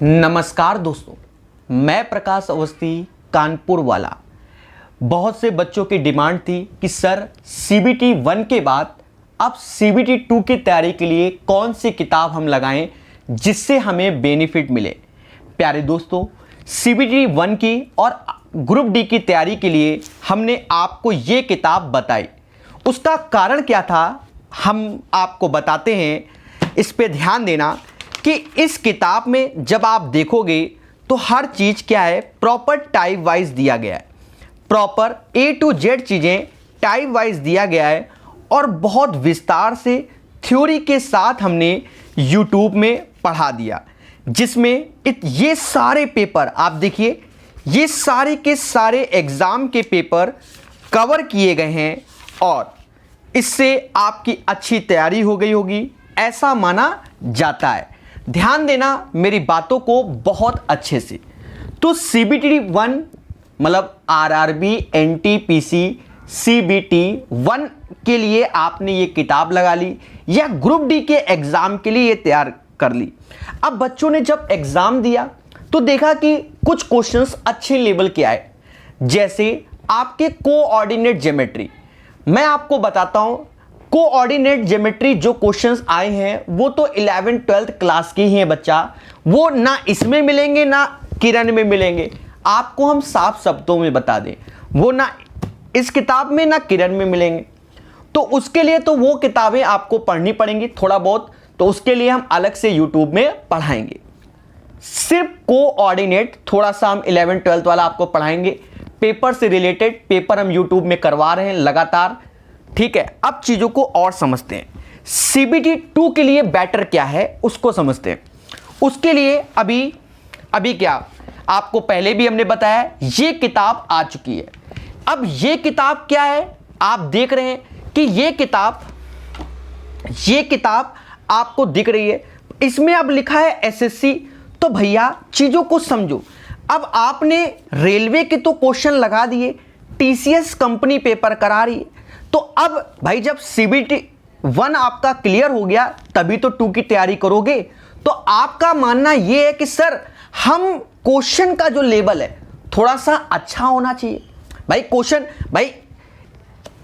नमस्कार दोस्तों, मैं प्रकाश अवस्थी कानपुर वाला। बहुत से बच्चों की डिमांड थी कि सर CBT 1 के बाद अब CBT 2 की तैयारी के लिए कौन सी किताब हम लगाएं जिससे हमें बेनिफिट मिले। प्यारे दोस्तों, CBT 1 की और ग्रुप डी की तैयारी के लिए हमने आपको ये किताब बताई। उसका कारण क्या था हम आपको बताते हैं। इस पे ध्यान देना कि इस किताब में जब आप देखोगे तो हर चीज़ क्या है, प्रॉपर टाइप वाइज दिया गया है। प्रॉपर A to Z चीज़ें टाइप वाइज दिया गया है और बहुत विस्तार से थ्योरी के साथ हमने YouTube में पढ़ा दिया, जिसमें ये सारे पेपर आप देखिए, ये सारे के सारे एग्ज़ाम के पेपर कवर किए गए हैं और इससे आपकी अच्छी तैयारी हो गई होगी, ऐसा माना जाता है। ध्यान देना मेरी बातों को बहुत अच्छे से। तो CBT 1 मतलब RRB NTPC CBT 1 के लिए आपने ये किताब लगा ली या ग्रुप डी के एग्ज़ाम के लिए ये तैयार कर ली। अब बच्चों ने जब एग्ज़ाम दिया तो देखा कि कुछ क्वेश्चंस अच्छे लेवल के आए, जैसे आपके कोऑर्डिनेट ज्योमेट्री। मैं आपको बताता हूँ, कोऑर्डिनेट ज्योमेट्री जो क्वेश्चंस आए हैं वो तो 11th-12th क्लास के ही हैं बच्चा। वो ना इसमें मिलेंगे ना किरण में मिलेंगे। आपको हम साफ शब्दों में बता दें, वो ना इस किताब में ना किरण में मिलेंगे। तो उसके लिए तो वो किताबें आपको पढ़नी पड़ेंगी थोड़ा बहुत, तो उसके लिए हम अलग से यूट्यूब में पढ़ाएंगे। सिर्फ कोऑर्डिनेट थोड़ा सा हम 11th-12th वाला आपको पढ़ाएंगे। पेपर से रिलेटेड पेपर हम यूट्यूब में करवा रहे हैं लगातार, ठीक है। अब चीज़ों को और समझते हैं। CBT 2 के लिए बेटर क्या है उसको समझते हैं। उसके लिए अभी क्या आपको पहले भी हमने बताया, ये किताब आ चुकी है। अब ये किताब क्या है, आप देख रहे हैं कि ये किताब आपको दिख रही है। इसमें अब लिखा है SSC। तो भैया चीज़ों को समझो। अब आपने रेलवे के तो क्वेश्चन लगा दिए, TCS कंपनी पेपर करा रही है, तो अब भाई जब CBT 1 आपका क्लियर हो गया तभी तो 2 की तैयारी करोगे। तो आपका मानना यह है कि सर हम क्वेश्चन का जो लेवल है थोड़ा सा अच्छा होना चाहिए। भाई क्वेश्चन, भाई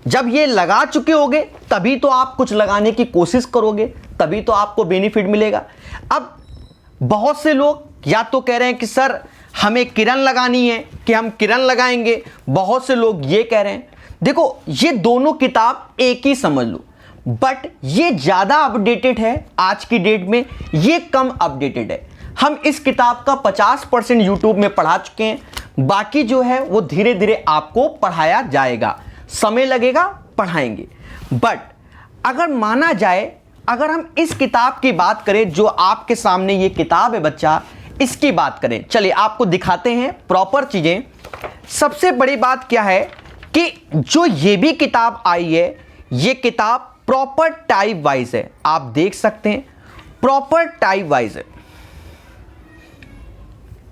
जब ये लगा चुके होगे तभी तो आप कुछ लगाने की कोशिश करोगे, तभी तो आपको बेनिफिट मिलेगा। अब बहुत से लोग या तो कह रहे हैं कि सर हमें किरण लगानी है कि हम किरण लगाएंगे, बहुत से लोग ये कह रहे हैं। देखो ये दोनों किताब एक ही समझ लो, बट ये ज़्यादा अपडेटेड है आज की डेट में, ये कम अपडेटेड है। हम इस किताब का 50% यूट्यूब में पढ़ा चुके हैं, बाकी जो है वो धीरे धीरे आपको पढ़ाया जाएगा, समय लगेगा, पढ़ाएंगे। बट अगर माना जाए, अगर हम इस किताब की बात करें, जो आपके सामने ये किताब है बच्चा, इसकी बात करें, चलिए आपको दिखाते हैं प्रॉपर चीज़ें। सबसे बड़ी बात क्या है कि जो ये भी किताब आई है, ये किताब प्रॉपर टाइप वाइज है। आप देख सकते हैं प्रॉपर टाइप वाइज है,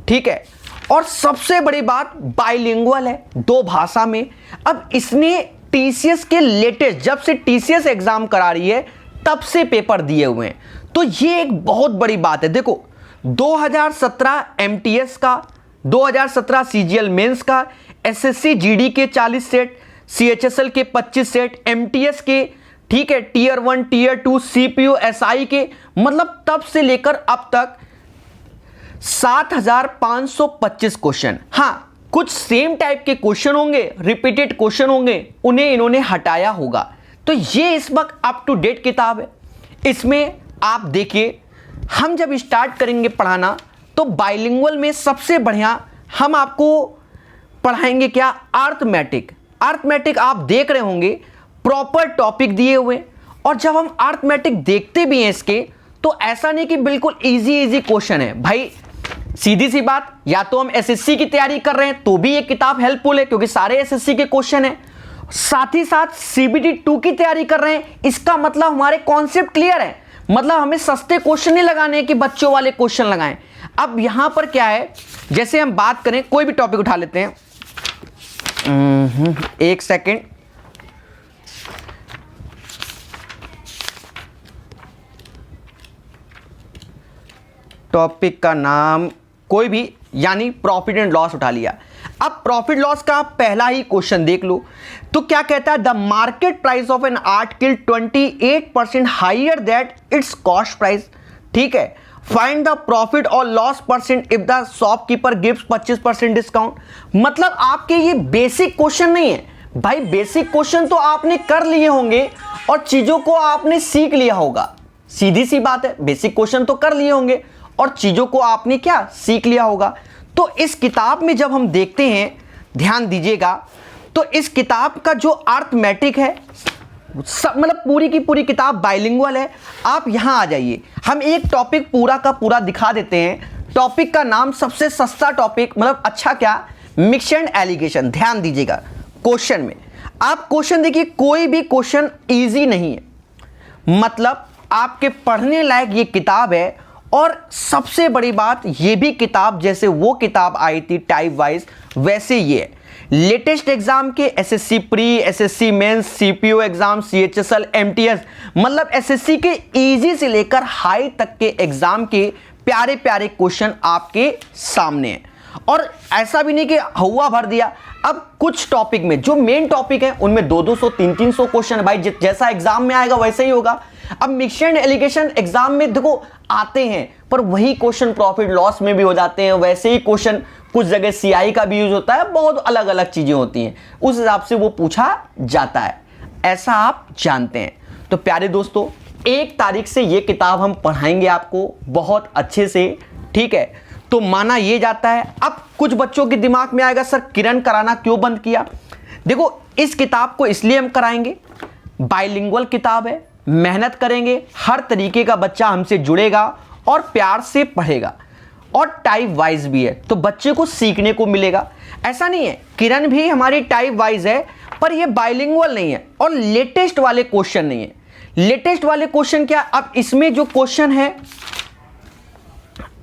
ठीक है। और सबसे बड़ी बात बाइलिंगुअल है, 2 भाषा में। अब इसने TCS के लेटेस्ट, जब से TCS एग्जाम करा रही है तब से पेपर दिए हुए हैं, तो ये एक बहुत बड़ी बात है। देखो 2017 MTS का, 2017 CGL मेंस का, SSC GD के 40 सेट, CHSL के 25 सेट, MTS के, ठीक है, Tier 1 Tier 2 CPU SI के, मतलब तब से लेकर अब तक 7525 क्वेश्चन। हाँ, कुछ सेम टाइप के क्वेश्चन होंगे, रिपीटेड क्वेश्चन होंगे, उन्हें इन्होंने हटाया होगा। तो ये इस वक्त अप टू डेट किताब है। इसमें आप देखिए, हम जब स्टार्ट करेंगे पढ़ाना तो बाइलिंगुअल में सबसे बढ़िया हम आपको पढ़ाएंगे क्या, अर्थमेटिक। अर्थमेटिक आप देख रहे होंगे प्रॉपर टॉपिक दिए हुए, और जब हम अर्थमेटिक देखते भी हैं इसके, तो ऐसा नहीं कि बिल्कुल इजी क्वेश्चन है। भाई सीधी सी बात, या तो हम SSC की तैयारी कर रहे हैं तो भी ये किताब हेल्पफुल है क्योंकि सारे SSC के क्वेश्चन हैं। साथ ही साथ CBT 2 की तैयारी कर रहे हैं, इसका मतलब हमारे कॉन्सेप्ट क्लियर है। मतलब हमें सस्ते क्वेश्चन नहीं लगाने हैं कि बच्चों वाले क्वेश्चन लगाएं। अब यहां पर क्या है, जैसे हम बात करें, कोई भी टॉपिक उठा लेते हैं, एक सेकेंड। टॉपिक का नाम कोई भी, यानी प्रॉफिट एंड लॉस उठा लिया। अब प्रॉफिट लॉस का पहला ही क्वेश्चन देख लो, तो क्या कहता है, the market price of an article 28% higher that it's cost price. ठीक है, फाइंड द प्रॉफिट और loss percent if the shopkeeper gives 25% discount. मतलब आपके ये बेसिक क्वेश्चन नहीं है भाई, बेसिक क्वेश्चन तो आपने कर लिए होंगे और चीजों को आपने सीख लिया होगा। सीधी सी बात है, बेसिक क्वेश्चन तो कर लिए होंगे और चीजों को आपने क्या सीख लिया होगा। तो इस किताब में जब हम देखते हैं, ध्यान दीजिएगा, तो इस किताब का जो अर्थमेटिक है, मतलब पूरी की पूरी किताब बाइलिंगुअल है। आप यहां आ जाइए, हम एक टॉपिक पूरा का पूरा दिखा देते हैं। टॉपिक का नाम सबसे सस्ता टॉपिक, मतलब अच्छा क्या, मिक्स एंड एलिगेशन। ध्यान दीजिएगा क्वेश्चन में, आप क्वेश्चन देखिए, कोई भी क्वेश्चन इजी नहीं है, मतलब आपके पढ़ने लायक ये किताब है। और सबसे बड़ी बात, ये भी किताब जैसे वो किताब आई थी टाइप वाइज, वैसे ये है। लेटेस्ट एग्जाम के SSC pre, SSC mains, CPO exam, CHSL, MTS, मतलब एसएससी के इजी से लेकर हाई तक के एग्जाम के प्यारे प्यारे क्वेश्चन आपके सामने हैं। और ऐसा भी नहीं कि हुआ भर दिया, अब कुछ टॉपिक में जो मेन टॉपिक है उनमें 200-200, 300-300 क्वेश्चन, भाई जैसा एग्जाम में आएगा वैसे ही होगा। अब मिक्स एंड एलिगेशन एग्जाम में देखो आते हैं, पर वही क्वेश्चन प्रॉफिट लॉस में भी हो जाते हैं, वैसे ही क्वेश्चन कुछ जगह सीआई का भी यूज होता है, बहुत अलग अलग चीजें होती हैं, उस हिसाब से वो पूछा जाता है, ऐसा आप जानते हैं। तो प्यारे दोस्तों, 1 तारीख से ये किताब हम पढ़ाएंगे आपको बहुत अच्छे से। ठीक है, तो माना ये जाता है। अब कुछ बच्चों के दिमाग में आएगा, सर किरण कराना क्यों बंद किया? देखो, इस किताब को इसलिए हम कराएंगे, बाइलिंगुअल किताब है, मेहनत करेंगे, हर तरीके का बच्चा हमसे जुड़ेगा और प्यार से पढ़ेगा, और टाइप वाइज भी है, तो बच्चे को सीखने को मिलेगा। ऐसा नहीं है, किरण भी हमारी टाइप वाइज है, पर ये बाइलिंगुअल नहीं है और लेटेस्ट वाले क्वेश्चन नहीं है। लेटेस्ट वाले क्वेश्चन क्या, अब इसमें जो क्वेश्चन है,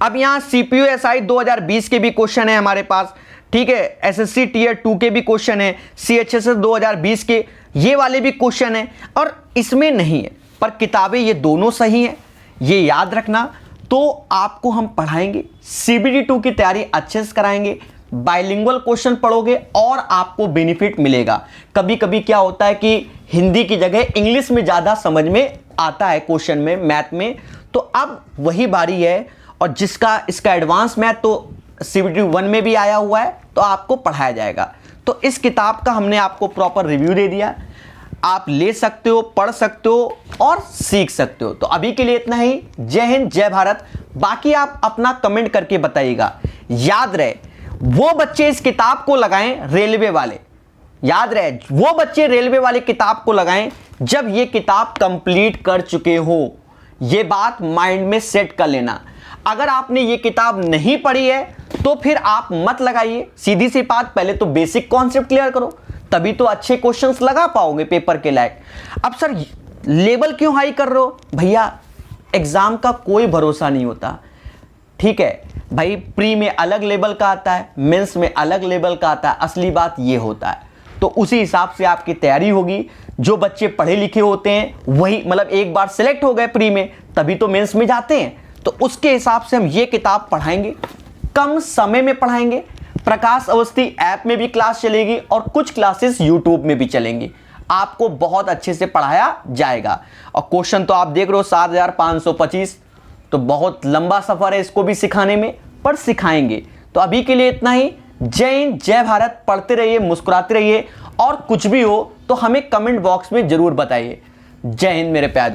अब यहां सीपीयू एसआई 2020 के भी क्वेश्चन है हमारे पास। ठीक है, एसएससी टीयर 2 के भी क्वेश्चन है, सीएचएसएस 2020 के ये वाले भी क्वेश्चन है, और इसमें नहीं है, पर किताबें ये दोनों सही हैं, ये याद रखना। तो आपको हम पढ़ाएंगे, सीबीटी 2 की तैयारी अच्छे से कराएंगे, बाइलिंगुअल क्वेश्चन पढ़ोगे और आपको बेनिफिट मिलेगा। कभी कभी क्या होता है कि हिंदी की जगह इंग्लिश में ज़्यादा समझ में आता है क्वेश्चन में, मैथ में, तो अब वही बारी है। और जिसका इसका एडवांस मैथ तो सीबीटी 1 में भी आया हुआ है, तो आपको पढ़ाया जाएगा। तो इस किताब का हमने आपको प्रॉपर रिव्यू दे दिया, आप ले सकते हो, पढ़ सकते हो और सीख सकते हो। तो अभी के लिए इतना ही। जय हिंद, जय भारत। बाकी आप अपना कमेंट करके बताइएगा। याद रहे, वो बच्चे इस किताब को लगाएं रेलवे वाले, याद रहे वो बच्चे रेलवे वाले किताब को लगाएं जब ये किताब कंप्लीट कर चुके हो। ये बात माइंड में सेट कर लेना। अगर आपने ये किताब नहीं पढ़ी है तो फिर आप मत लगाइए। सीधी सी बात, पहले तो बेसिक कॉन्सेप्ट क्लियर करो, तभी तो अच्छे क्वेश्चंस लगा पाओगे पेपर के लायक। अब सर लेवल क्यों हाई कर रहे हो? भैया एग्जाम का कोई भरोसा नहीं होता। ठीक है भाई, प्री में अलग लेवल का आता है, मेंस में अलग लेवल का आता है, असली बात ये होता है। तो उसी हिसाब से आपकी तैयारी होगी। जो बच्चे पढ़े लिखे होते हैं वही, मतलब एक बार सिलेक्ट हो गए प्री में, तभी तो मेंस में जाते हैं। तो उसके हिसाब से हम ये किताब पढ़ाएंगे, कम समय में पढ़ाएंगे। प्रकाश अवस्थी ऐप में भी क्लास चलेगी और कुछ क्लासेस यूट्यूब में भी चलेंगी। आपको बहुत अच्छे से पढ़ाया जाएगा। और क्वेश्चन तो आप देख रहे हो 7525, तो बहुत लंबा सफर है इसको भी सिखाने में, पर सिखाएंगे। तो अभी के लिए इतना ही। जय हिंद, जय भारत। पढ़ते रहिए, मुस्कुराते रहिए, और कुछ भी हो तो हमें कमेंट बॉक्स में जरूर बताइए। जय हिंद मेरे प्यारे दोस्तों।